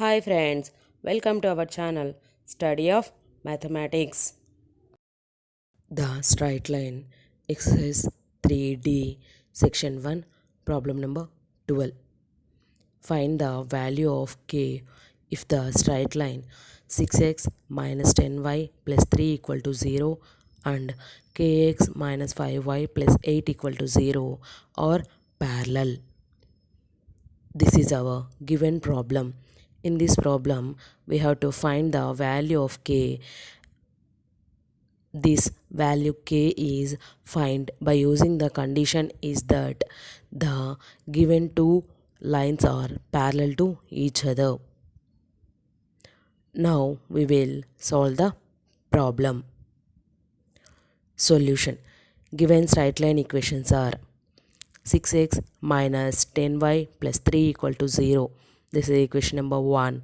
Hi friends, welcome to our channel Study of Mathematics. The straight line exercise 3D section 1 problem number 12. Find the value of k if the straight line 6x minus 10y plus 3 equal to 0 and kx minus 5y plus 8 equal to 0 are parallel. This is our given problem. In this problem, we have to find the value of k. This value k is find by using the condition is that the given two lines are parallel to each other. Now we will solve the problem. Solution. Given straight line equations are 6x minus 10y plus 3 equal to 0. This is equation number 1.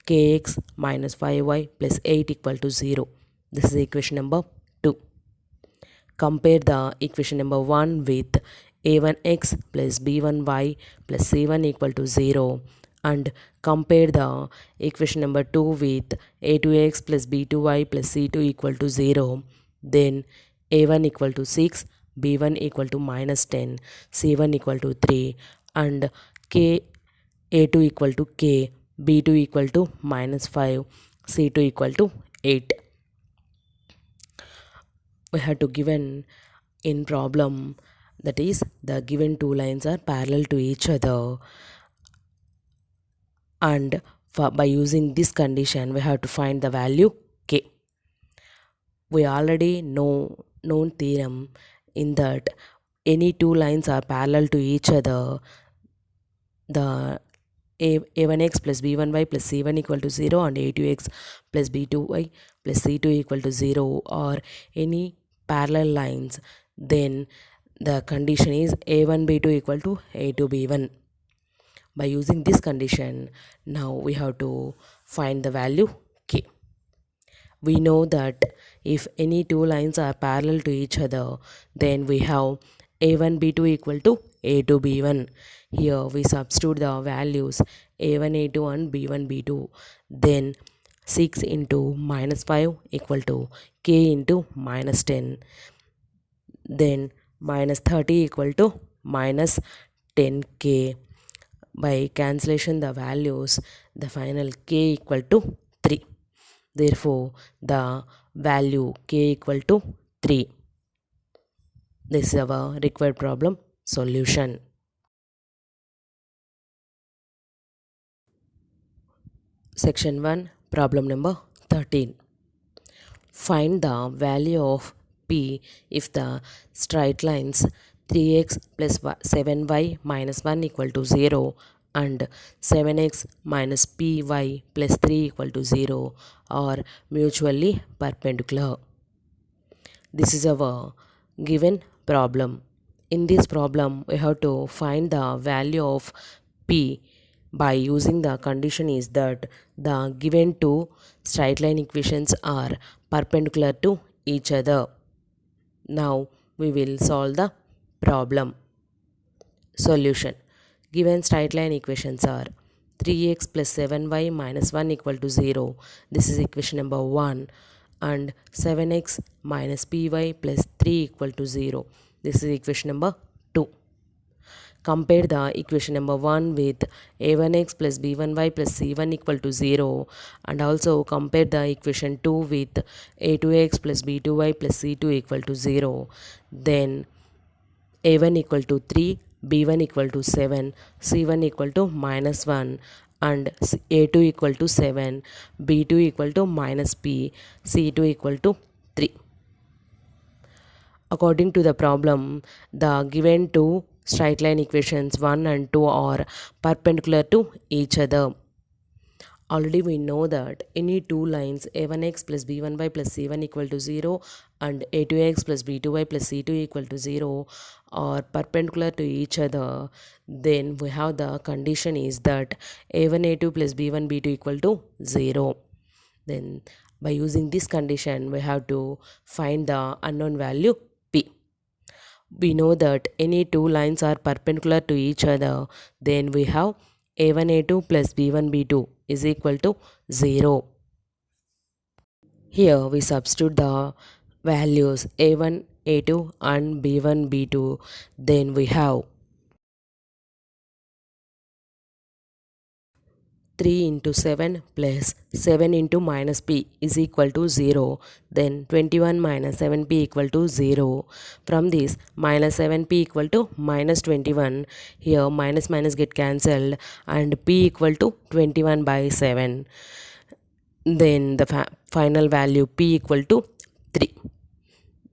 Kx minus 5y plus 8 equal to 0. This is equation number 2. Compare the equation number 1 with a1x plus b1y plus c1 equal to 0 and compare the equation number 2 with a2x plus b2y plus c2 equal to 0. Then a1 equal to 6, b1 equal to minus 10, c1 equal to 3 and k a2 equal to k, b2 equal to minus 5, c2 equal to 8. We have to given in problem, that is the given two lines are parallel to each other, and by using this condition we have to find the value k. We already know known theorem in that any two lines are parallel to each other, the a1x plus b1y plus c1 equal to 0 and a2x plus b2y plus c2 equal to 0 or any parallel lines, then the condition is a1 b2 equal to a2 b1. By using this condition, now we have to find the value k. We know that if any two lines are parallel to each other, then we have a1 b2 equal to a2 b1. Here we substitute the values a1 a2 and b1 b2. Then 6 into minus 5 equal to k into minus 10. Then minus 30 equal to minus 10k. By cancellation the values, the final k equal to 3. Therefore, the value k equal to 3. This is our required problem solution. Section 1, problem number 13. Find the value of p if the straight lines 3x plus 7y minus 1 equal to 0 and 7x minus py plus 3 equal to 0 are mutually perpendicular. This is our given problem. In this problem, we have to find the value of p by using the condition is that the given two straight line equations are perpendicular to each other. Now we will solve the problem. Solution. Given straight line equations are 3x plus 7y minus 1 equal to 0. This is equation number 1. And 7x minus py plus 3 equal to 0. This is equation number 2. Compare the equation number 1 with a1x plus b1y plus c1 equal to 0 and also compare the equation 2 with a2x plus b2y plus c2 equal to 0. Then a1 equal to 3, b1 equal to 7, c1 equal to minus 1 and a2 equal to 7, b2 equal to minus p, c2 equal to 3. According to the problem, the given two straight line equations 1 and 2 are perpendicular to each other. Already we know that any two lines a1x plus b1y plus c1 equal to 0 and a2x plus b2y plus c2 equal to 0 are perpendicular to each other. Then we have the condition is that a1 a2 plus b1 b2 equal to 0. Then by using this condition we have to find the unknown value p. We know that any two lines are perpendicular to each other, then we have a1 a2 plus b1 b2 is equal to 0. Here we substitute the values a1 a2 and b1 b2. Then we have 3 into 7 plus 7 into minus p is equal to 0. Then 21 minus 7p equal to 0. From this minus 7p equal to minus 21. Here minus minus get cancelled and p equal to 21 by 7. Then the final value p equal to 3.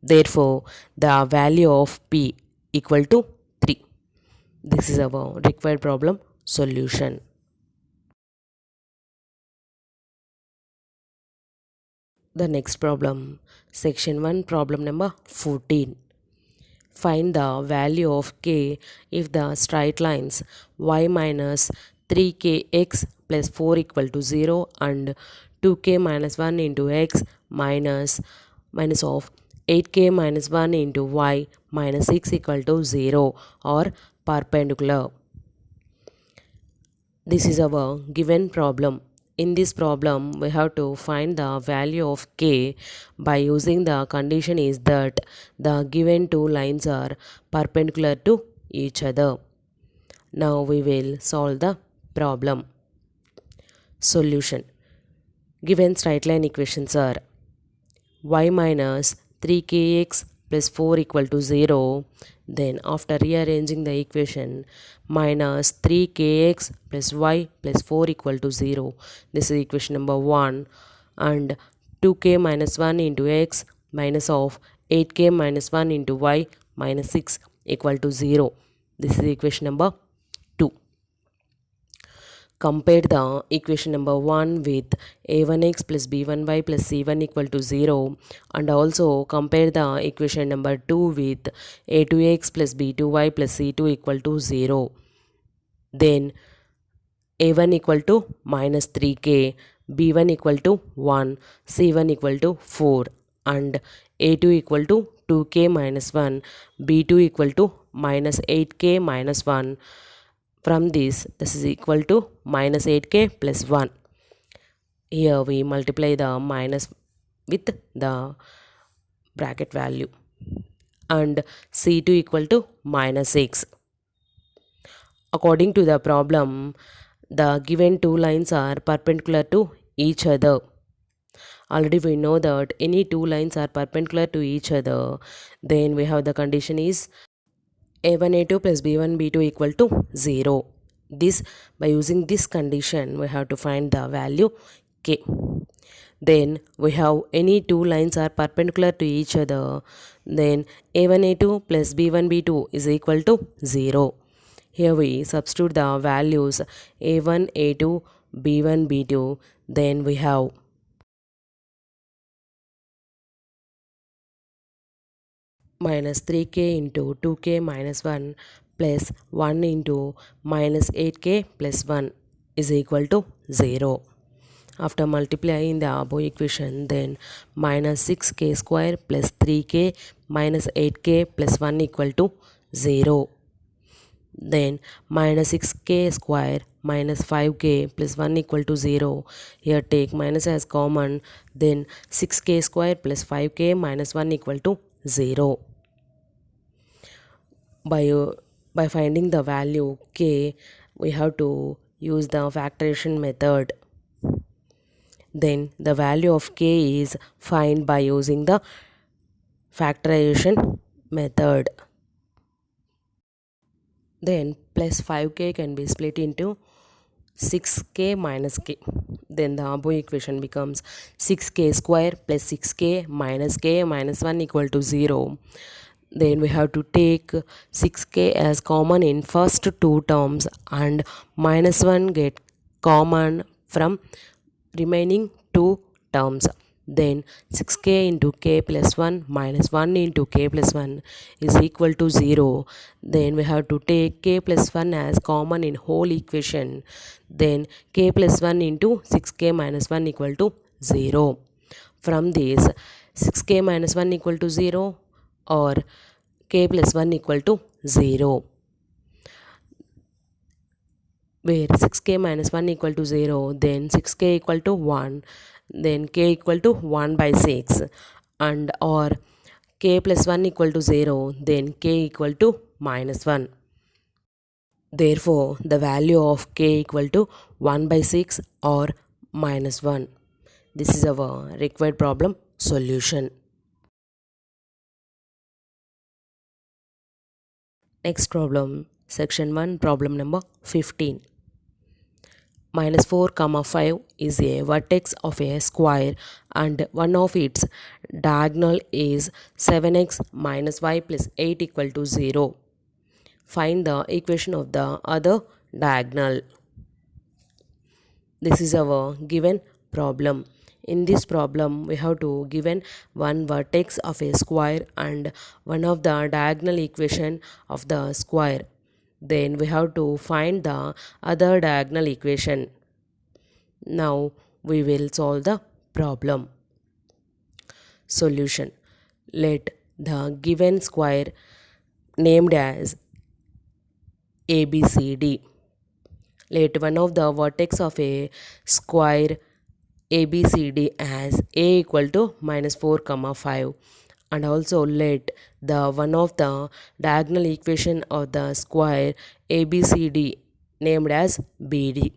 Therefore, the value of p equal to 3. This is our required problem solution. The next problem, section 1, problem number 14. Find the value of k if the straight lines y minus 3kx plus 4 equal to 0 and 2k minus 1 into x minus of 8k minus 1 into y minus 6 equal to 0 are perpendicular. This is our given problem. In this problem, we have to find the value of k by using the condition is that the given two lines are perpendicular to each other. Now we will solve the problem. Solution. Given straight line equations are y minus 3kx plus 4 equal to 0. Then after rearranging the equation, minus 3kx plus y plus 4 equal to 0. This is equation number 1. And 2k minus 1 into x minus of 8k minus 1 into y minus 6 equal to 0. This is equation number 2. Compare the equation number 1 with a1x plus b1y plus c1 equal to 0, and also compare the equation number 2 with a2x plus b2y plus c2 equal to 0. Then a1 equal to minus 3k, b1 equal to 1, c1 equal to 4, and a2 equal to 2k minus 1, b2 equal to minus 8k minus 1. From this is equal to minus 8k plus 1. Here we multiply the minus with the bracket value, and c2 equal to minus 6. According to the problem, the given two lines are perpendicular to each other. Already we know that any two lines are perpendicular to each other. Then we have the condition is a1 a2 plus b1 b2 equal to 0. By using this condition, we have to find the value k. Then we have any two lines are perpendicular to each other. Then a1 a2 plus b1 b2 is equal to 0. Here we substitute the values a1 a2 b1 b2. Then we have minus 3k into 2k minus 1 plus 1 into minus 8k plus 1 is equal to 0. After multiplying the above equation, then minus 6k square plus 3k minus 8k plus 1 equal to 0. Then minus 6k square minus 5k plus 1 equal to 0. Here take minus as common. Then 6k square plus 5k minus 1 equal to 0. By finding the value k, we have to use the factorization method. Then the value of k is found by using the factorization method. Then plus 5k can be split into 6k minus k. Then the above equation becomes 6k square plus 6k minus 1 equal to 0. Then we have to take 6k as common in first two terms and minus 1 get common from remaining two terms. Then 6k into k plus 1 minus 1 into k plus 1 is equal to 0. Then we have to take k plus 1 as common in whole equation. Then k plus 1 into 6k minus 1 equal to 0. From this 6k minus 1 equal to 0 or k plus 1 equal to 0. where 6k minus 1 equal to 0, then 6k equal to 1, then k equal to 1 by 6, and or k plus 1 equal to 0, then k equal to minus 1. Therefore, the value of k equal to 1 by 6 or minus 1. This is our required problem solution. Next problem, section 1, problem number 15. Minus 4 comma 5 is a vertex of a square and one of its diagonal is 7x minus y plus 8 equal to 0. Find the equation of the other diagonal. This is our given problem. In this problem, we have to given one vertex of a square and one of the diagonal equation of the square. Then we have to find the other diagonal equation. Now we will solve the problem. Solution. Let the given square named as ABCD. Let one of the vertex of a square ABCD as a equal to minus 4 comma 5, and also let the one of the diagonal equation of the square ABCD named as BD.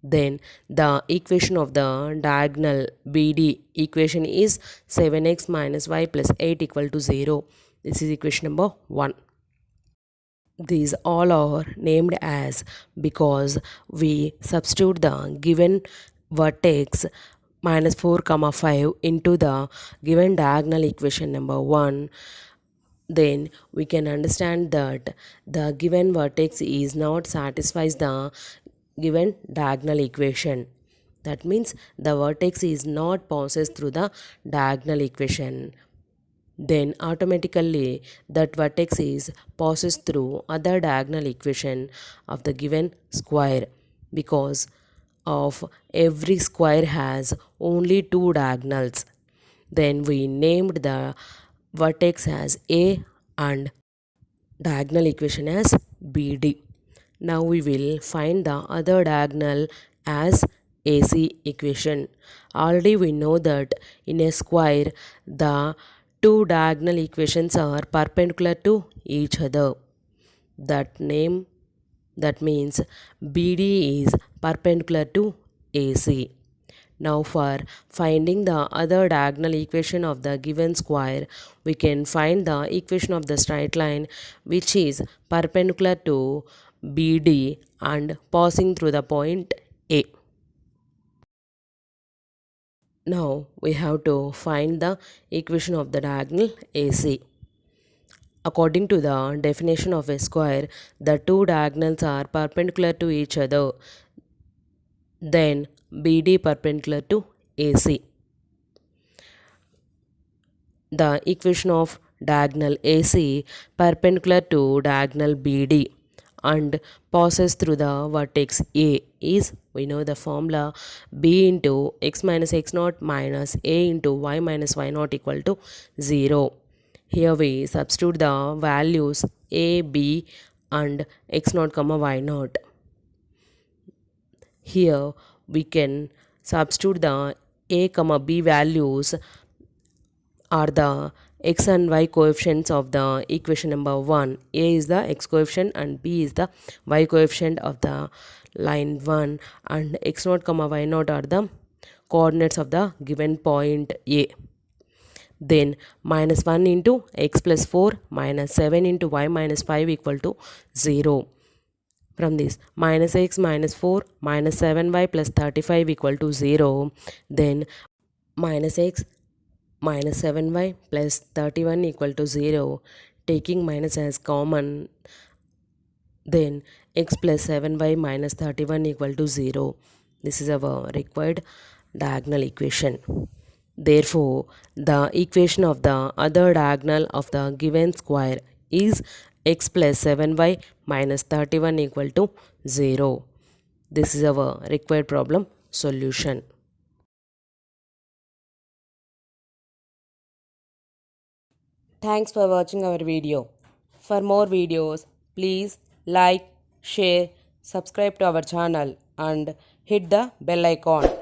Then the equation of the diagonal BD equation is 7x minus y plus 8 equal to 0. This is equation number 1. These all are named as because we substitute the given vertex minus 4 comma 5 into the given diagonal equation number 1. Then we can understand that the given vertex is not satisfies the given diagonal equation. That means the vertex is not passes through the diagonal equation. Then automatically that vertex is passes through other diagonal equation of the given square, because of every square has only two diagonals. Then we named the vertex as A and diagonal equation as BD. Now we will find the other diagonal as AC equation. Already we know that in a square the two diagonal equations are perpendicular to each other. That means BD is perpendicular to AC. Now for finding the other diagonal equation of the given square, we can find the equation of the straight line which is perpendicular to BD and passing through the point A. Now we have to find the equation of the diagonal AC. According to the definition of a square, the two diagonals are perpendicular to each other. Then BD perpendicular to AC. The equation of diagonal AC perpendicular to diagonal BD and passes through the vertex A is, we know the formula, B into x minus x naught minus A into y minus y naught equal to 0. Here we substitute the values A, B and x naught comma y naught. Here we can substitute the A comma B values are the x and y coefficients of the equation number 1. A is the x coefficient and B is the y coefficient of the line 1, and x naught comma y naught are the coordinates of the given point A. Then minus 1 into x plus 4 minus 7 into y minus 5 equal to 0. From this, minus x minus 4 minus 7y plus 35 equal to 0. Then minus x minus 7y plus 31 equal to 0. Taking minus as common, then x plus 7y minus 31 equal to 0. This is our required diagonal equation. Therefore, the equation of the other diagonal of the given square is x plus 7y minus 31 equal to 0. This is our required problem solution. Thanks for watching our video. For more videos, please like, share, subscribe to our channel and hit the bell icon.